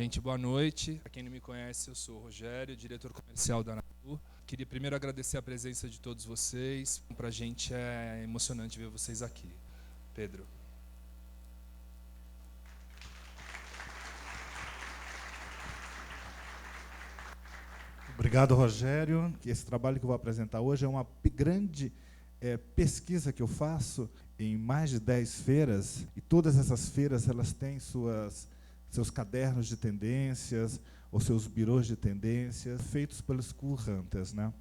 Novamente, boa noite. Para quem não me conhece, eu sou o Rogério, diretor comercial da Natur. Queria primeiro agradecer a presença de todos vocês. Para a gente é emocionante ver vocês aqui. Pedro. Obrigado, Rogério. Esse trabalho que eu vou apresentar hoje é uma grande pesquisa que eu faço em mais de 10 feiras, e todas essas feiras elas têm seus cadernos de tendências, ou seus birôs de tendências, feitos pelos Cool Hunters, né?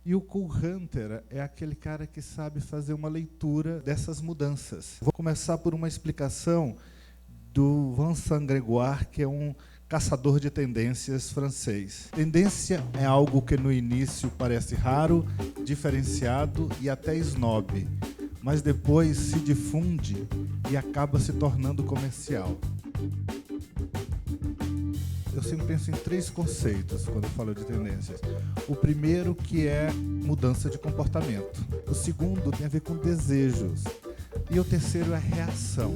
E o Cool Hunter é aquele cara que sabe fazer uma leitura dessas mudanças. Vou começar por uma explicação do Vincent Grégoire, que é um caçador de tendências francês. Tendência é algo que no início parece raro, diferenciado e até snob, mas depois se difunde e acaba se tornando comercial. Eu sempre penso em 3 conceitos quando eu falo de tendências. O primeiro, que é mudança de comportamento. O segundo tem a ver com desejos. E o terceiro é reação.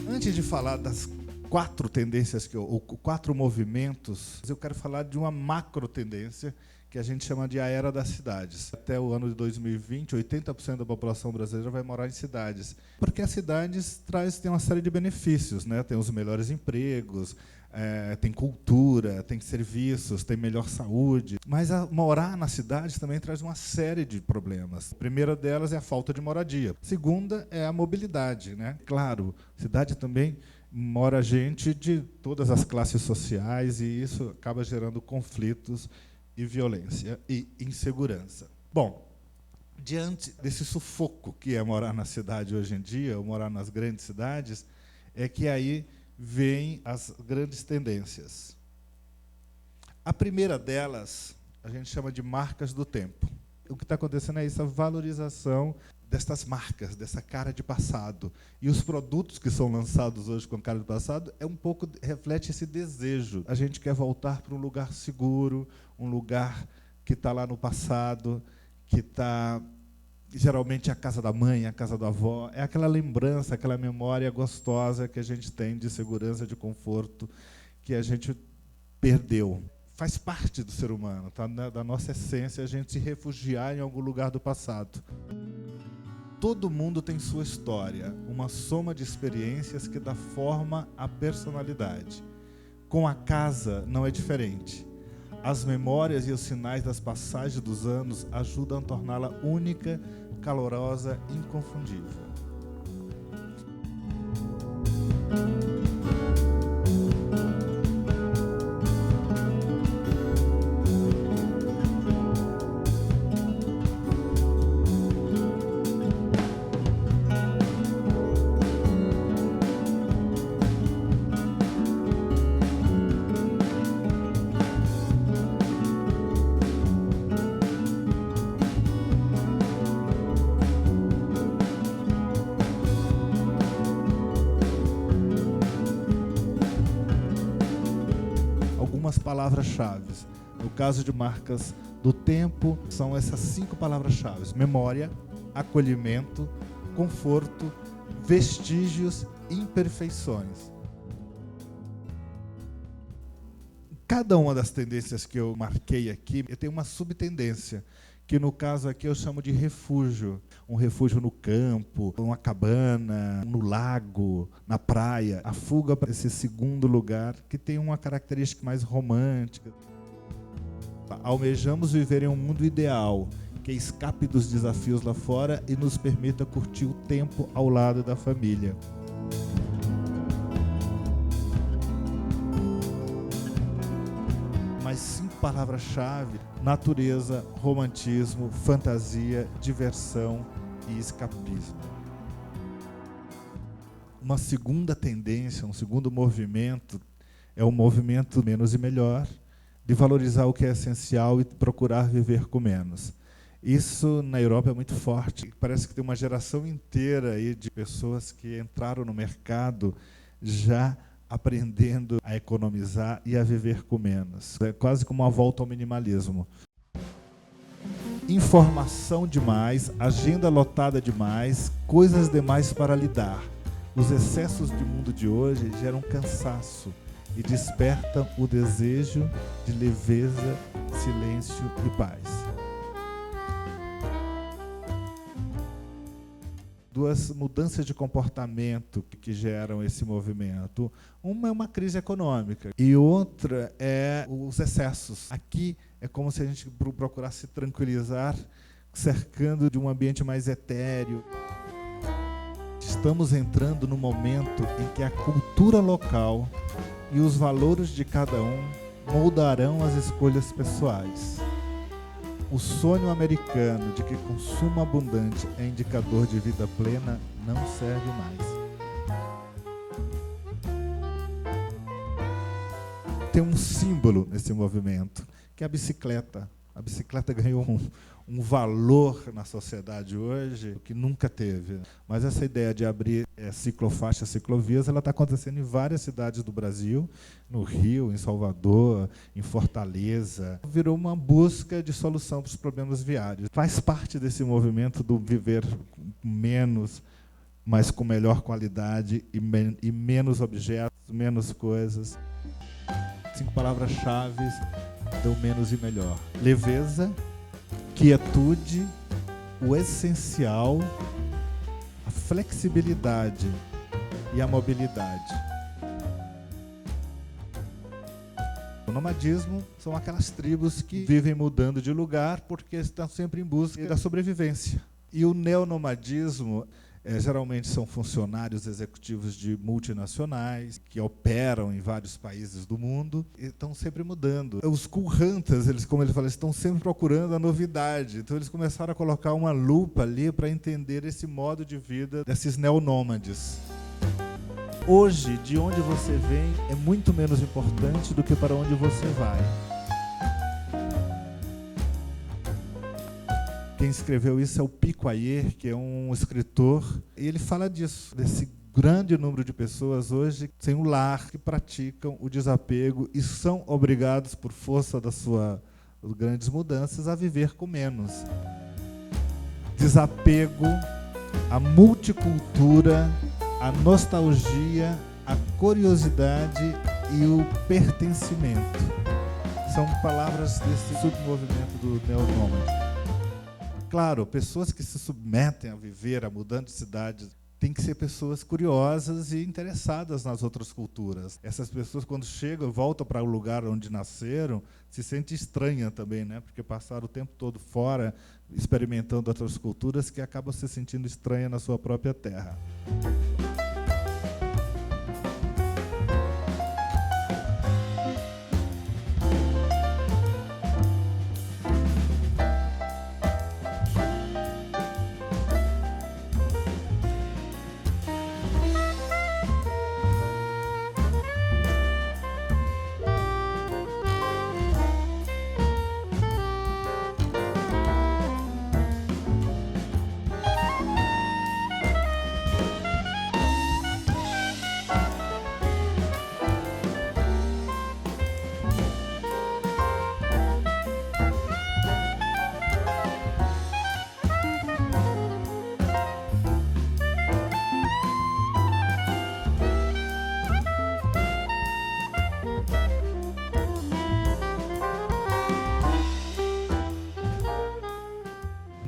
Antes de falar das 4 tendências, ou 4 movimentos, eu quero falar de uma macro tendência que a gente chama de a era das cidades. Até o ano de 2020, 80% da população brasileira vai morar em cidades, porque as cidades têm uma série de benefícios, né? Tem os melhores empregos, tem cultura, tem serviços, tem melhor saúde. Mas morar na cidade também traz uma série de problemas. A primeira delas é a falta de moradia. A segunda é a mobilidade, né? Claro, cidade também mora gente de todas as classes sociais, e isso acaba gerando conflitos e violência e insegurança. Bom, diante desse sufoco que é morar na cidade hoje em dia, ou morar nas grandes cidades, é que aí vêm as grandes tendências. A primeira delas, a gente chama de marcas do tempo. O que está acontecendo é isso, a valorização destas marcas, dessa cara de passado. E os produtos que são lançados hoje com cara de passado reflete esse desejo. A gente quer voltar para um lugar seguro, um lugar que está lá no passado, que está geralmente a casa da mãe, a casa da avó. É aquela lembrança, aquela memória gostosa que a gente tem de segurança, de conforto, que a gente perdeu. Faz parte do ser humano, tá? Da nossa essência, a gente se refugiar em algum lugar do passado. Todo mundo tem sua história, uma soma de experiências que dá forma à personalidade. Com a casa não é diferente. As memórias e os sinais das passagens dos anos ajudam a torná-la única, calorosa e inconfundível. Palavras-chave. No caso de marcas do tempo, são essas 5 palavras-chave: memória, acolhimento, conforto, vestígios e imperfeições. Cada uma das tendências que eu marquei aqui, eu tenho uma subtendência, que no caso aqui eu chamo de refúgio. Um refúgio no campo, uma cabana, no lago, na praia. A fuga para esse segundo lugar, que tem uma característica mais romântica. Almejamos viver em um mundo ideal, que escape dos desafios lá fora e nos permita curtir o tempo ao lado da família. Mais 5 palavras-chave: natureza, romantismo, fantasia, diversão e escapismo. Uma segunda tendência, um segundo movimento, é o movimento menos e melhor, de valorizar o que é essencial e procurar viver com menos. Isso na Europa é muito forte. Parece que tem uma geração inteira aí de pessoas que entraram no mercado já aprendendo a economizar e a viver com menos. É quase como uma volta ao minimalismo. Informação demais, agenda lotada demais, coisas demais para lidar. Os excessos do mundo de hoje geram cansaço e despertam o desejo de leveza, silêncio e paz. Duas mudanças de comportamento que geram esse movimento. Uma é uma crise econômica e outra é os excessos. Aqui é como se a gente procurasse se tranquilizar, cercando de um ambiente mais etéreo. Estamos entrando no momento em que a cultura local e os valores de cada um moldarão as escolhas pessoais. O sonho americano de que consumo abundante é indicador de vida plena não serve mais. Tem um símbolo nesse movimento, que é a bicicleta. A bicicleta ganhou um valor na sociedade hoje que nunca teve. Mas essa ideia de abrir ciclofaixas, ciclovias, ela está acontecendo em várias cidades do Brasil, no Rio, em Salvador, em Fortaleza. Virou uma busca de solução para os problemas viários. Faz parte desse movimento do viver menos, mas com melhor qualidade e menos objetos, menos coisas. 5 palavras-chave dão menos e melhor. Leveza, quietude, o essencial, a flexibilidade e a mobilidade. O nomadismo são aquelas tribos que vivem mudando de lugar porque estão sempre em busca da sobrevivência. E o neonomadismo geralmente são funcionários executivos de multinacionais que operam em vários países do mundo e estão sempre mudando. Os cool hunters, como ele fala, estão sempre procurando a novidade. Então eles começaram a colocar uma lupa ali para entender esse modo de vida desses neonômades. Hoje, de onde você vem é muito menos importante do que para onde você vai. Quem escreveu isso é o Picoyer, que é um escritor, e ele fala disso, desse grande número de pessoas hoje sem um lar, que praticam o desapego e são obrigados, por força das suas grandes mudanças, a viver com menos. Desapego, a multicultura, a nostalgia, a curiosidade e o pertencimento. São palavras desse submovimento do neonômade. Claro, pessoas que se submetem a viver, a mudando de cidade, têm que ser pessoas curiosas e interessadas nas outras culturas. Essas pessoas, quando chegam, voltam para o lugar onde nasceram, se sentem estranhas também, né? Porque passaram o tempo todo fora, experimentando outras culturas, que acabam se sentindo estranhas na sua própria terra.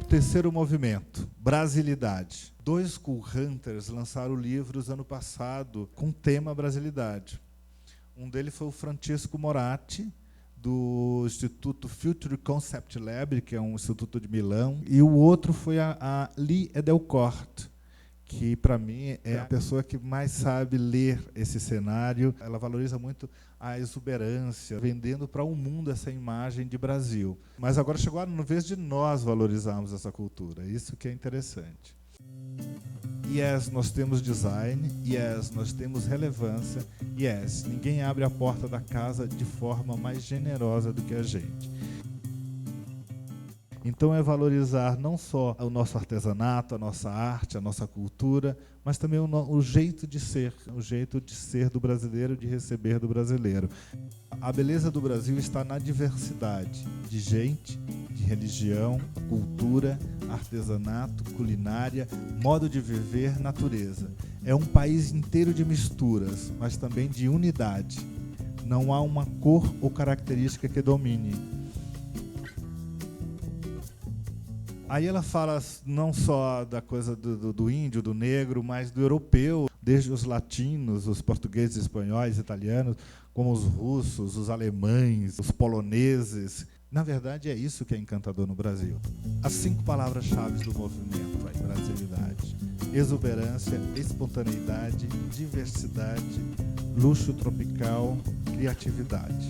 Terceiro movimento, Brasilidade. 2 cool hunters lançaram livros ano passado com o tema Brasilidade. Um deles foi o Francisco Moratti, do Instituto Future Concept Lab, que é um instituto de Milão, e o outro foi a Lee Edelcourt, que, para mim, é a pessoa que mais sabe ler esse cenário. Ela valoriza muito a exuberância, vendendo para o mundo essa imagem de Brasil. Mas agora chegou a vez de nós valorizarmos essa cultura. Isso que é interessante. Yes, nós temos design. Yes, nós temos relevância. Yes, ninguém abre a porta da casa de forma mais generosa do que a gente. Então é valorizar não só o nosso artesanato, a nossa arte, a nossa cultura, mas também o jeito de ser do brasileiro, de receber do brasileiro. A beleza do Brasil está na diversidade de gente, de religião, cultura, artesanato, culinária, modo de viver, natureza. É um país inteiro de misturas, mas também de unidade. Não há uma cor ou característica que domine. Aí ela fala não só da coisa do índio, do negro, mas do europeu, desde os latinos, os portugueses, espanhóis, italianos, como os russos, os alemães, os poloneses. Na verdade, é isso que é encantador no Brasil. As 5 palavras-chave do movimento: a brasilidade, exuberância, espontaneidade, diversidade, luxo tropical, criatividade.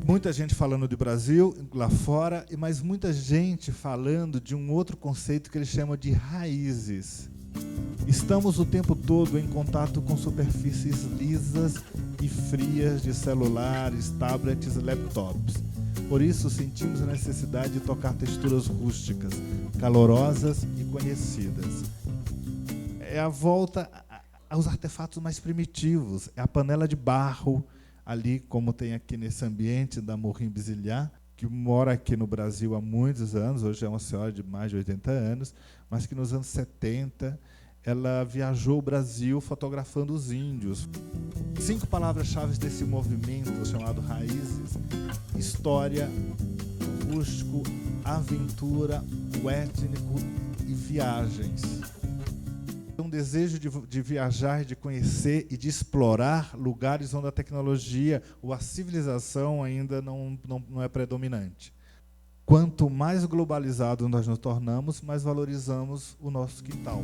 Muita gente falando de Brasil lá fora, mas muita gente falando de um outro conceito que eles chamam de raízes. Estamos o tempo todo em contato com superfícies lisas e frias de celulares, tablets e laptops. Por isso, sentimos a necessidade de tocar texturas rústicas, calorosas e conhecidas. É a volta aos artefatos mais primitivos. É a panela de barro, ali, como tem aqui nesse ambiente da Morim Bizilhá, que mora aqui no Brasil há muitos anos, hoje é uma senhora de mais de 80 anos, mas que nos anos 70 ela viajou o Brasil fotografando os índios. 5 palavras-chave desse movimento chamado Raízes: história, rústico, aventura, o étnico e viagens. Um desejo de viajar, de conhecer e de explorar lugares onde a tecnologia ou a civilização ainda não é predominante. Quanto mais globalizado nós nos tornamos, mais valorizamos o nosso quintal.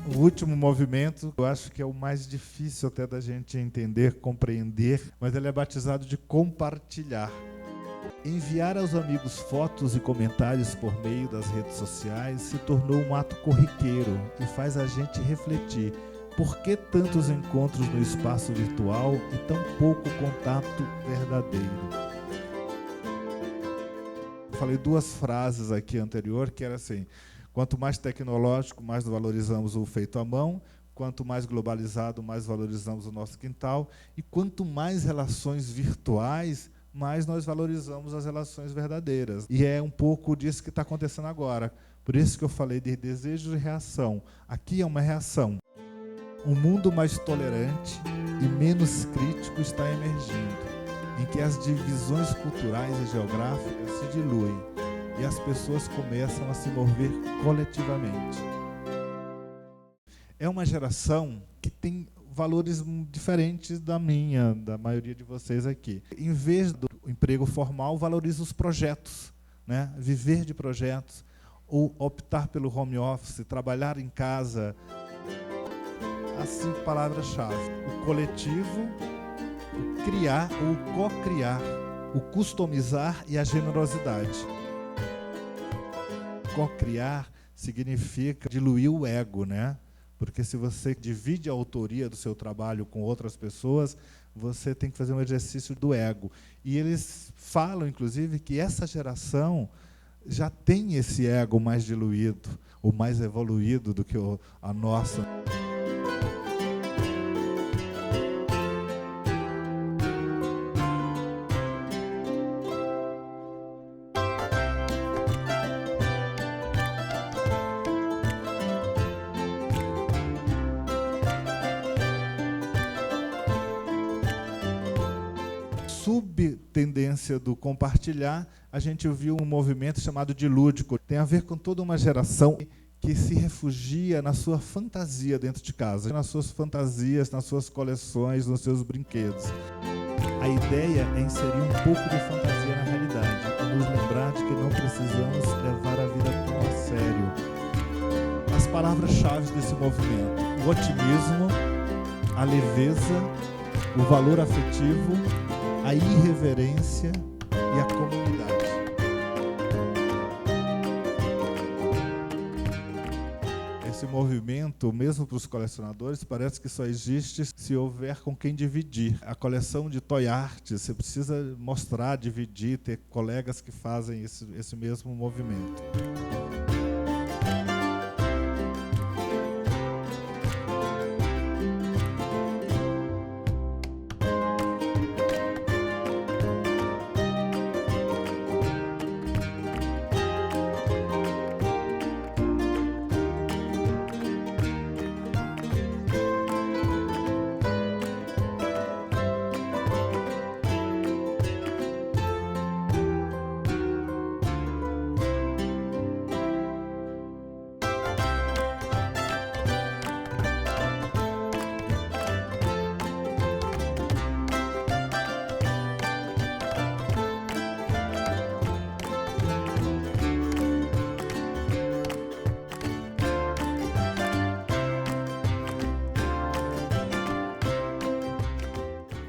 O último movimento, eu acho que é o mais difícil até da gente entender, compreender, mas ele é batizado de compartilhar. Enviar aos amigos fotos e comentários por meio das redes sociais se tornou um ato corriqueiro e faz a gente refletir. Por que tantos encontros no espaço virtual e tão pouco contato verdadeiro? Eu falei 2 frases aqui anterior, que era assim: quanto mais tecnológico, mais valorizamos o feito à mão; quanto mais globalizado, mais valorizamos o nosso quintal; e quanto mais relações virtuais, mais nós valorizamos as relações verdadeiras. E é um pouco disso que está acontecendo agora. Por isso que eu falei de desejo e reação. Aqui é uma reação. Um mundo mais tolerante e menos crítico está emergindo, em que as divisões culturais e geográficas se diluem e as pessoas começam a se mover coletivamente. É uma geração que tem valores diferentes da minha, da maioria de vocês aqui. Em vez do emprego formal, valoriza os projetos, né? Viver de projetos, ou optar pelo home office, trabalhar em casa. As 5 palavras-chave: o coletivo, o criar ou o co-criar, o customizar e a generosidade. Co-criar significa diluir o ego, né? Porque se você divide a autoria do seu trabalho com outras pessoas, você tem que fazer um exercício do ego. E eles falam, inclusive, que essa geração já tem esse ego mais diluído, ou mais evoluído do que a nossa. Subtendência do compartilhar, a gente viu um movimento chamado de lúdico. Tem a ver com toda uma geração que se refugia na sua fantasia dentro de casa, nas suas fantasias, nas suas coleções, nos seus brinquedos. A ideia é inserir um pouco de fantasia na realidade e nos lembrar de que não precisamos levar a vida tão a sério. As palavras-chave desse movimento: o otimismo, a leveza, o valor afetivo, a irreverência e a comunidade. Esse movimento, mesmo para os colecionadores, parece que só existe se houver com quem dividir. A coleção de toy art, você precisa mostrar, dividir, ter colegas que fazem esse mesmo movimento.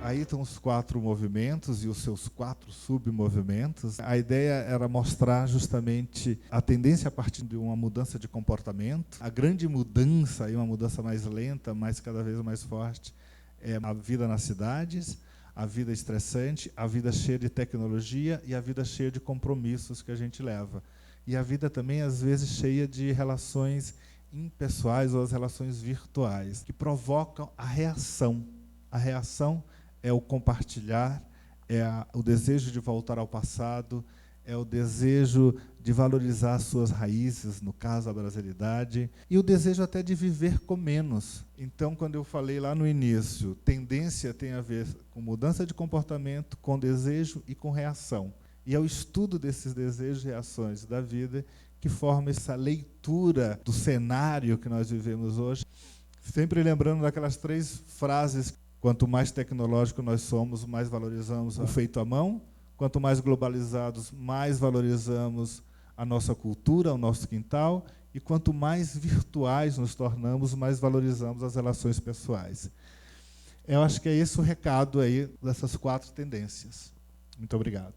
Aí estão os 4 movimentos e os seus 4 submovimentos. A ideia era mostrar justamente a tendência a partir de uma mudança de comportamento. A grande mudança, uma mudança mais lenta, mas cada vez mais forte, é a vida nas cidades, a vida estressante, a vida cheia de tecnologia e a vida cheia de compromissos que a gente leva. E a vida também, às vezes, cheia de relações impessoais ou as relações virtuais, que provocam a reação. A reação é o compartilhar, é o desejo de voltar ao passado, é o desejo de valorizar as suas raízes, no caso a brasilidade, e o desejo até de viver com menos. Então, quando eu falei lá no início, tendência tem a ver com mudança de comportamento, com desejo e com reação. E é o estudo desses desejos e reações da vida que forma essa leitura do cenário que nós vivemos hoje, sempre lembrando daquelas 3 frases: quanto mais tecnológico nós somos, mais valorizamos o feito à mão. Quanto mais globalizados, mais valorizamos a nossa cultura, o nosso quintal. E quanto mais virtuais nos tornamos, mais valorizamos as relações pessoais. Eu acho que é esse o recado aí dessas 4 tendências. Muito obrigado.